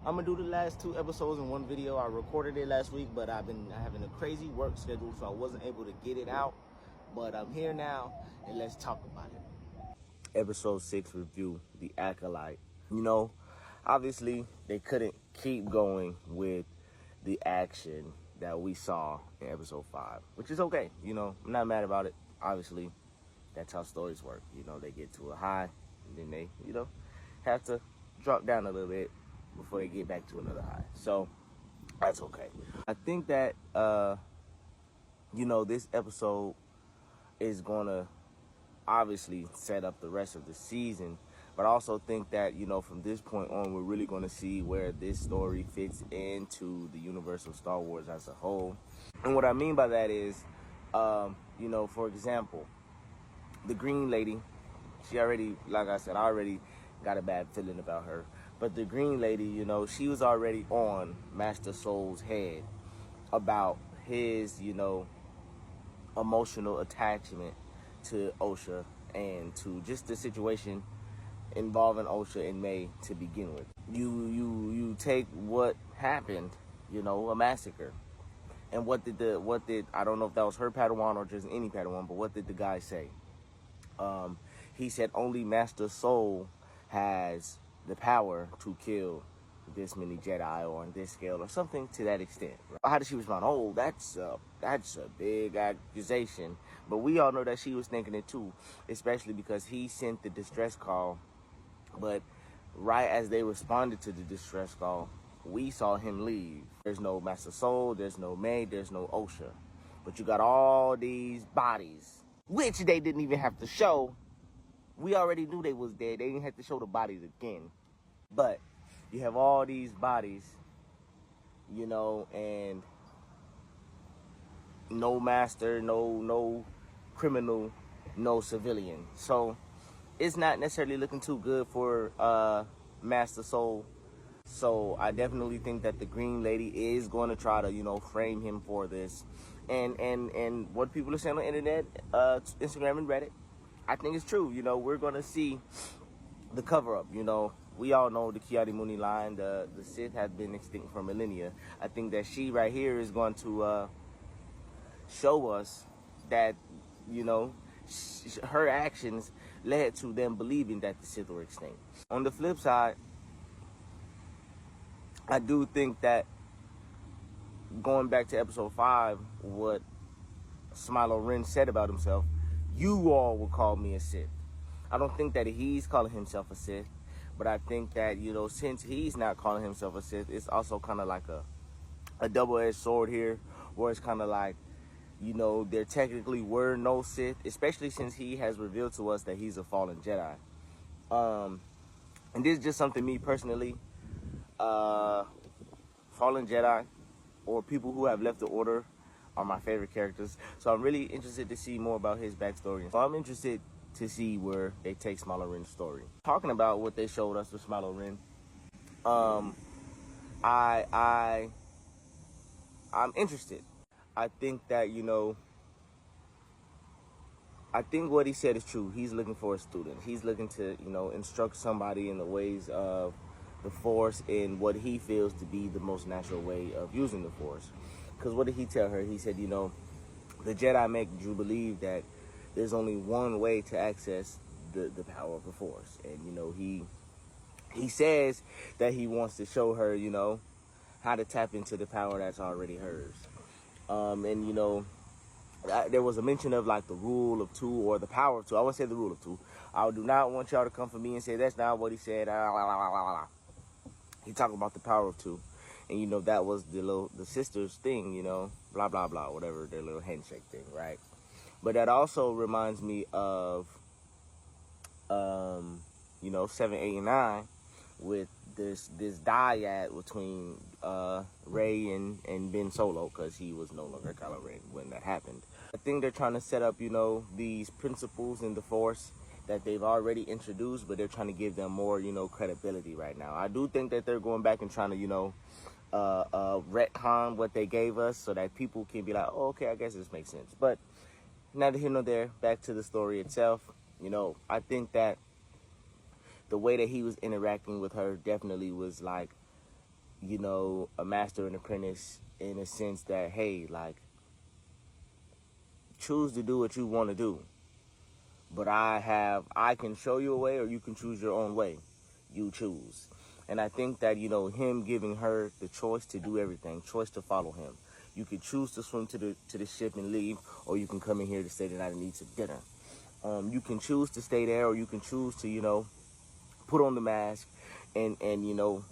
I'm gonna do the last 2 episodes in one video. I recorded it last week, but I've been having a crazy work schedule, so I wasn't able to get it out. But I'm here now, and let's talk about it. Episode 6 review, The Acolyte. You know, obviously they couldn't keep going with the action that we saw in episode 5, which is okay. You know, I'm not mad about it. Obviously, that's how stories work. You know, they get to a high, and then they, have to drop down a little bit before they get back to another high. So that's okay. I think that this episode is gonna obviously set up the rest of the season, but I also think that from this point on, we're really going to see where this story fits into the universe of Star Wars as a whole. And what I mean by that is, for example, the Green Lady, she already, like I said, I already got a bad feeling about her. But the Green Lady, she was already on Master Soul's head about his, emotional attachment to Osha and to just the situation involving Osha and May to begin with. You take what happened, a massacre. And what did I don't know if that was her Padawan or just any Padawan, but what did the guy say? He said only Master Soul has the power to kill this many Jedi or on this scale or something to that extent. How did she respond? Oh, that's a big accusation. But we all know that she was thinking it too, especially because he sent the distress call. But right as they responded to the distress call, we saw him leave. There's no Master Soul, there's no May, there's no Osha. But you got all these bodies, which they didn't even have to show. We already knew they was dead. They didn't have to show the bodies again. But you have all these bodies, and no master, no criminal, no civilian. So it's not necessarily looking too good for Master Soul. So I definitely think that the Green Lady is going to try to, frame him for this. And what people are saying on the internet, Instagram and Reddit, I think it's true. We're going to see the cover-up. We all know the Ki-Adi-Mundi line, the Sith has been extinct for millennia. I think that she right here is going to show us that, her actions led to them believing that the Sith were extinct. On the flip side, I do think that going back to episode 5, what Smilo Ren said about himself, you all will call me a Sith. I don't think that he's calling himself a Sith, but I think that, since he's not calling himself a Sith, it's also kind of like a double-edged sword here, where it's kind of like, there technically were no Sith, especially since he has revealed to us that he's a fallen Jedi. And this is just something me personally, fallen Jedi or people who have left the Order are my favorite characters. So I'm really interested to see more about his backstory. So I'm interested to see where they take Smilo Ren's story. Talking about what they showed us with Smilo Ren, I'm interested. I think that, I think what he said is true. He's looking for a student. He's looking to, instruct somebody in the ways of the Force in what he feels to be the most natural way of using the Force. Because what did he tell her? He said, the Jedi make you believe that there's only one way to access the power of the Force. And, he says that he wants to show her, how to tap into the power that's already hers. There was a mention of like the rule of 2 or the power of 2. I wouldn't say the rule of 2. I do not want y'all to come for me and say that's not what he said. He talked about the power of 2. And, that was the sisters thing, blah, blah, blah, whatever, their little handshake thing, right? But that also reminds me of, 7, 8, and 9 with this dyad between Rey and Ben Solo, because he was no longer Kylo Ren when that happened. I think they're trying to set up, these principles in the Force that they've already introduced, but they're trying to give them more, credibility right now. I do think that they're going back and trying to, retcon what they gave us so that people can be like, oh, okay, I guess this makes sense. But neither here nor there. Back to the story itself. I think that the way that he was interacting with her definitely was like you know, a master and apprentice in a sense that, hey, like, choose to do what you want to do. But I can show you a way, or you can choose your own way. You choose. And I think that, you know, him giving her the choice to do everything, choice to follow him. You can choose to swim to the ship and leave, or you can come in here to stay tonight and eat some dinner. You can choose to stay there, or you can choose to, you know, put on the mask and you know,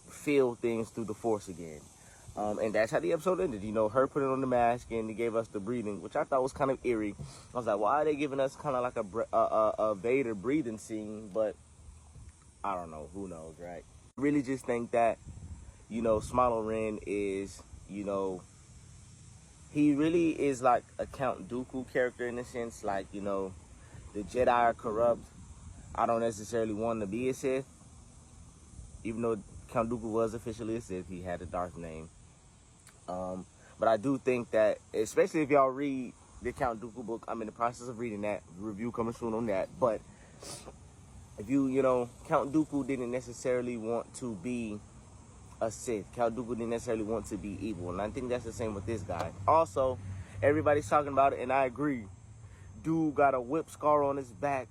feel things through the Force again. And that's how the episode ended. You know, her putting on the mask, and they gave us the breathing, which I thought was kind of eerie. I was like, why are they giving us kind of like a Vader breathing scene? But I don't know. Who knows, right? I really just think that, you know, Smilo Ren is, you know, he really is like a Count Dooku character in a sense. Like, you know, the Jedi are corrupt. I don't necessarily want to be a Sith. Even though Count Dooku was officially a Sith, he had a Darth name. But I do think that, especially if y'all read the Count Dooku book, I'm in the process of reading that. Review coming soon on that. But if you know, Count Dooku didn't necessarily want to be a Sith. Count Dooku didn't necessarily want to be evil. And I think that's the same with this guy. Also, everybody's talking about it, and I agree. Dude got a whip scar on his back,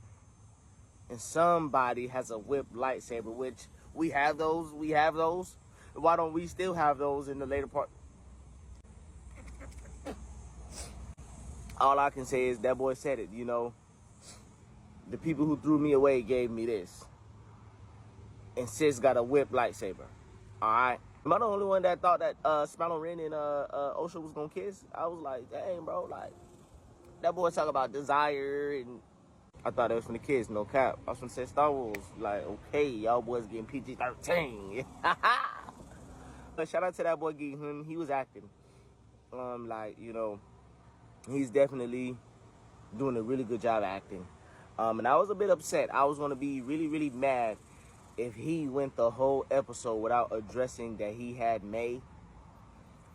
and somebody has a whip lightsaber, which we have those. We have those. Why don't we still have those in the later part? All I can say is that boy said it, you know. The people who threw me away gave me this. And sis got a whip lightsaber. Alright. Am I the only one that thought that Smilo Ren and Osha was gonna kiss? I was like, dang, bro, like, that boy talk about desire, and I thought it was from the kids, no cap. I was gonna say Star Wars, like, okay, y'all boys getting PG-13. But shout out to that boy Gi-hun, he was acting. Like, you know, he's definitely doing a really good job acting. And I was a bit upset. I was going to be really, really mad if he went the whole episode without addressing that he had May.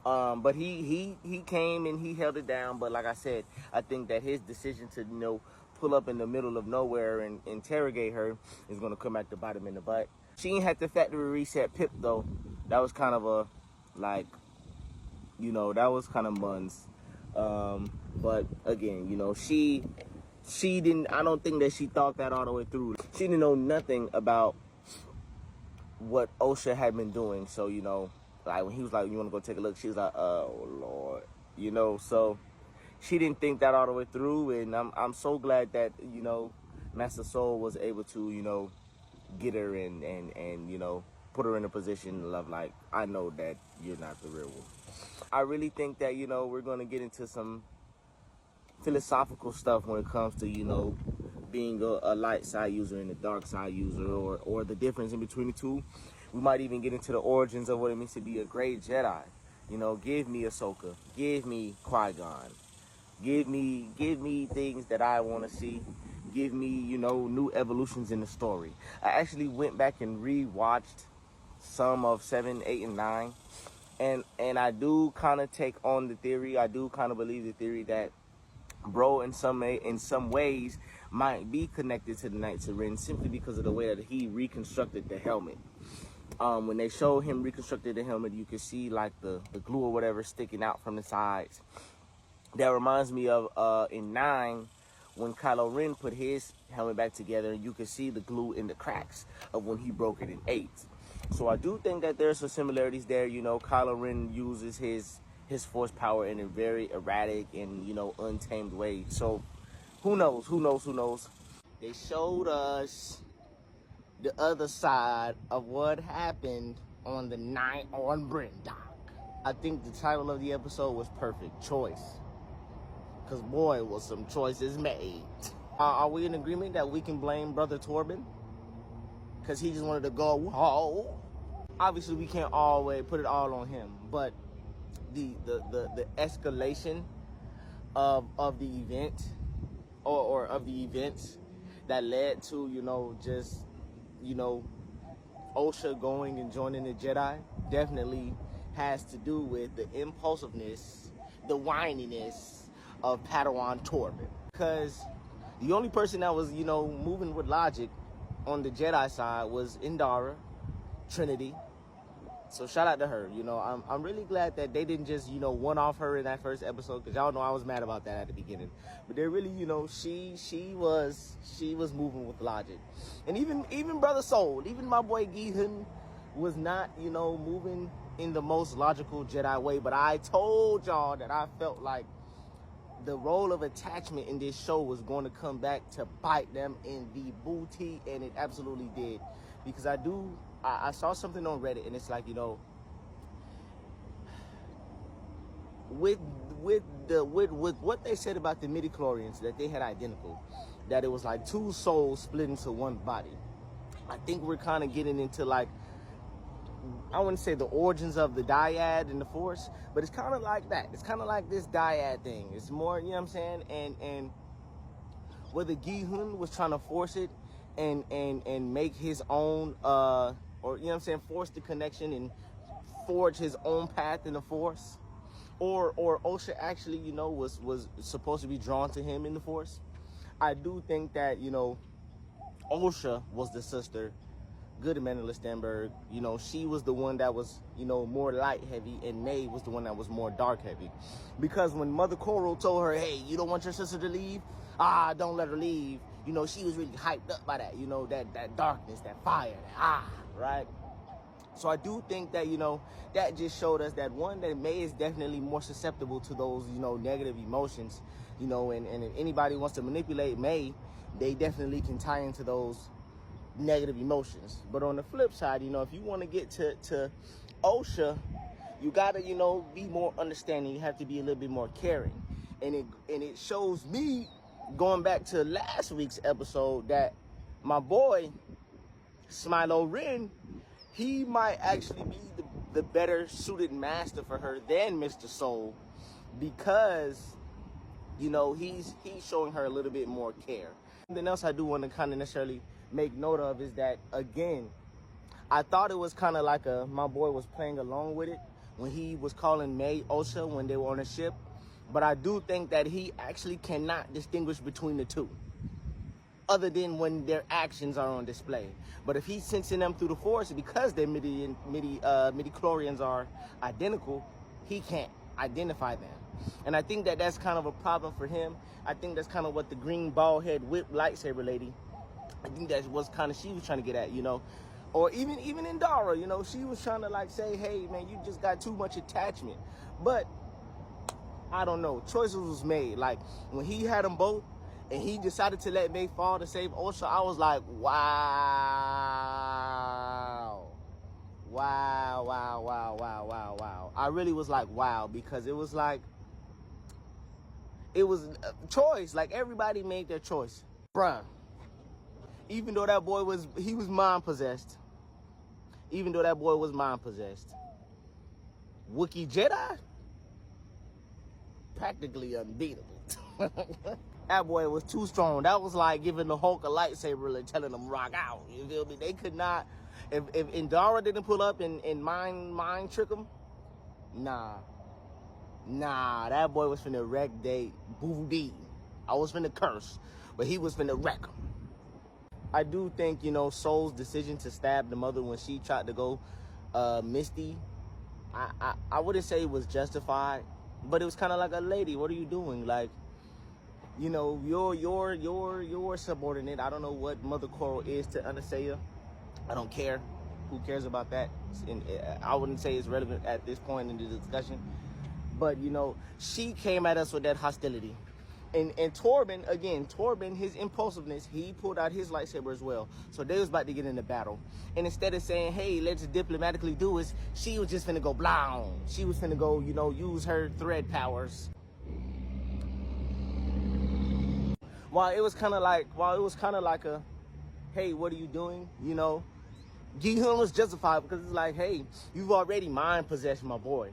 But he came and he held it down. But like I said, I think that his decision to, you know, pull up in the middle of nowhere and interrogate her is going to come back to bite him in the butt. She ain't had the factory reset Pip, though. That was kind of a, like, you know, that was kind of buns. But again, you know, she didn't, I don't think that she thought that all the way through. She didn't know nothing about what Osha had been doing. So, you know, like when he was like, you want to go take a look? She was like, oh Lord, you know, so she didn't think that all the way through. And I'm so glad that, you know, Master Soul was able to, you know, get her and you know, put her in a position of like, I know that you're not the real one. I really think that, you know, we're going to get into some philosophical stuff when it comes to, you know, being a light side user and a dark side user, or the difference in between the two. We might even get into the origins of what it means to be a great Jedi. You know, give me Ahsoka, give me Qui-Gon, give me things that I want to see. Give me, you know, new evolutions in the story. I actually went back and re-watched some of 7, 8, and 9. And I do kind of take on the theory. I do kind of believe the theory that Bro in some ways might be connected to the Knights of Ren simply because of the way that he reconstructed the helmet. When they show him reconstructed the helmet, you can see like the glue or whatever sticking out from the sides. That reminds me of in 9 when Kylo Ren put his helmet back together, you can see the glue in the cracks of when he broke it in 8. So I do think that there's some similarities there. You know, Kylo Ren uses his force power in a very erratic and, you know, untamed way. So who knows? They showed us the other side of what happened on the night on Brindok. I think the title of the episode was perfect. Choice. Because, boy, was some choices made. Are we in agreement that we can blame Brother Torben? Because he just wanted to go, whoa. Obviously, we can't always put it all on him. But the escalation of the event, or of the events that led to, you know, just, you know, Osha going and joining the Jedi definitely has to do with the impulsiveness, the whininess of Padawan Torben. Because the only person that was, you know, moving with logic on the Jedi side was Indara, Trinity, So shout out to her. You know, I'm really glad that they didn't just, you know, one off her in that first episode, because y'all know I was mad about that at the beginning. But they really, you know, she was moving with logic. And even Brother Soul, even my boy Gi-hun was not, you know, moving in the most logical Jedi way. But I told y'all that I felt like the role of attachment in this show was going to come back to bite them in the booty, and it absolutely did. Because I saw something on Reddit, and it's like, you know, with what they said about the midichlorians, that they had identical, that it was like two souls split into one body. I think we're kind of getting into, like, I wouldn't say the origins of the dyad in the Force, but it's kind of like that. It's kind of like this dyad thing. It's more, you know what I'm saying? And whether Gi-hun was trying to force it and make his own, or, you know what I'm saying, force the connection and forge his own path in the Force, or Osha actually, you know, was supposed to be drawn to him in the Force. I do think that, you know, Osha was the sister, good Amanda Stenberg. You know, she was the one that was, you know, more light heavy, and May was the one that was more dark heavy. Because when Mother Coral told her, hey, you don't want your sister to leave? Don't let her leave. You know, she was really hyped up by that, you know, that darkness, that fire, right? So I do think that, you know, that just showed us that, one, that May is definitely more susceptible to those, you know, negative emotions, you know, and if anybody wants to manipulate May, they definitely can tie into those negative emotions. But on the flip side, you know, if you want to get to Osha, you gotta, you know, be more understanding. You have to be a little bit more caring. And it shows me, going back to last week's episode, that my boy Smilo Ren, he might actually be the better suited master for her than Mr. Soul, because, you know, he's showing her a little bit more care. Something else I do want to kind of necessarily make note of is that, again, I thought it was kind of like my boy was playing along with it when he was calling May Osha when they were on a ship. But I do think that he actually cannot distinguish between the two, other than when their actions are on display. But if he's sensing them through the Force, because their midichlorians are identical, he can't identify them. And I think that that's kind of a problem for him. I think that's kind of what the green ball head whip lightsaber lady, I think that was kind of, she was trying to get at, you know. Or even in Dara, you know, she was trying to, like, say, hey, man, you just got too much attachment. But I don't know. Choices was made. Like, when he had them both and he decided to let May fall to save Osha, I was like, wow. Wow. I really was like, wow, because it was like, it was a choice. Like, everybody made their choice. Bruh. Even though that boy was mind possessed. Wookiee Jedi? Practically unbeatable. That boy was too strong. That was like giving the Hulk a lightsaber and telling him rock out. You feel me? They could not, if Indara didn't pull up and mind trick him, nah, that boy was finna wreck they booty. I was finna curse, but he was finna wreck him. I do think, you know, Soul's decision to stab the mother when she tried to go Misty, I wouldn't say it was justified, but it was kind of like, a lady, what are you doing? Like, you know, you're subordinate. I don't know what Mother Coral is to Anastasia. I don't care. Who cares about that? And I wouldn't say it's relevant at this point in the discussion. But, you know, she came at us with that hostility. And Torben, his impulsiveness, he pulled out his lightsaber as well. So they was about to get in the battle. And instead of saying, hey, let's diplomatically do this, she was just finna go blown. She was finna go, you know, use her thread powers. While it was kind of like a, hey, what are you doing? You know, Gi-hun was justified because it's like, hey, you've already mind possessed my boy.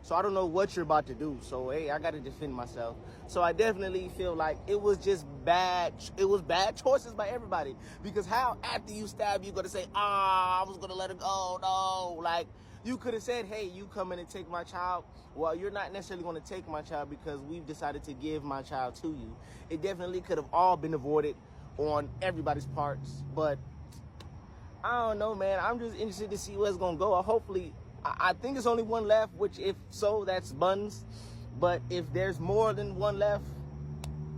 So I don't know what you're about to do. So, hey, I got to defend myself. So I definitely feel like it was just bad. It was bad choices by everybody. Because how, after you stab, you going to say, I was going to let her go. No. Like, you could have said, hey, you come in and take my child. Well, you're not necessarily going to take my child because we've decided to give my child to you. It definitely could have all been avoided on everybody's parts. But I don't know, man. I'm just interested to see where it's gonna go. Hopefully, I think there's only one left, which if so, that's Buns. But if there's more than one left,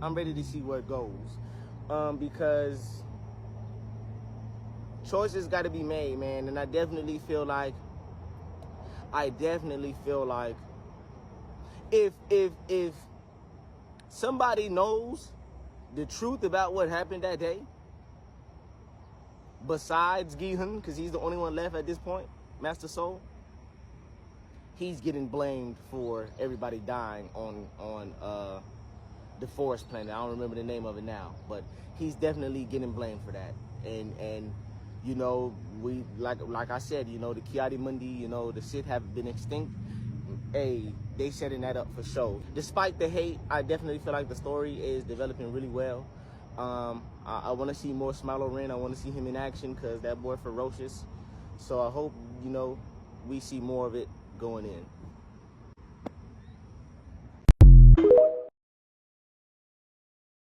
I'm ready to see where it goes. Because choices got to be made, man. And I definitely feel like if somebody knows the truth about what happened that day, besides Gi-hun, because he's the only one left at this point, Master Soul, he's getting blamed for everybody dying on the forest planet. I don't remember the name of it now, but he's definitely getting blamed for that. And you know, we like I said, you know, the Kiadi Mundi, you know, the Sith have been extinct. Hey, they setting that up for sure. Despite the hate, I definitely feel like the story is developing really well. I want to see more Smilo Ren. I want to see him in action because that boy ferocious. So I hope, you know, we see more of it going in.